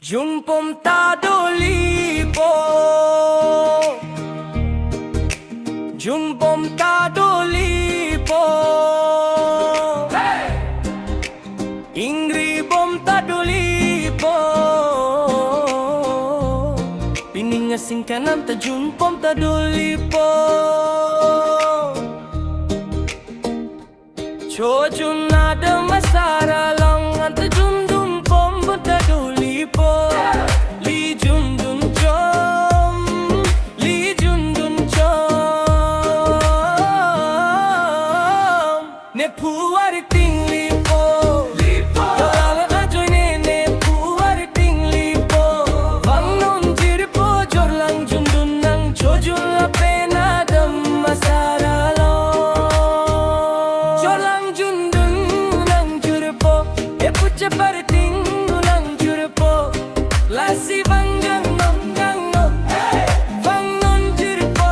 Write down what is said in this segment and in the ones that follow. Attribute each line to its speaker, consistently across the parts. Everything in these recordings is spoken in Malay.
Speaker 1: Jumpom tadoli po, Jumpom tadoli po, Ingri bom tadoli po, Piningasing kanam ta jumpom tadoli po, Chojun ada masara long anta jundum pom tadoli po, Li jundun chom, Li jundun chom, Ne puar tingli po, Yolala ajoy ne puar tingli po, Vangon jir po jorlang jundun nang chojun la pena dam masara long, Jorlang jundun nang jur po, E pucha par ting ulang jur po, Lasi vanggang nom gang nom, Vangon jir po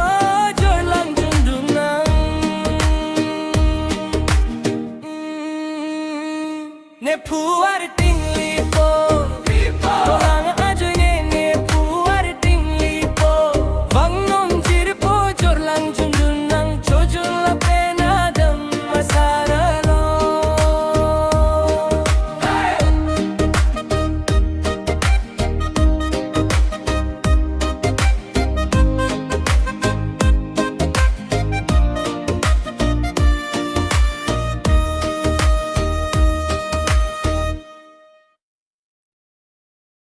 Speaker 1: jorlang jundun nang, Ne puar tingli po.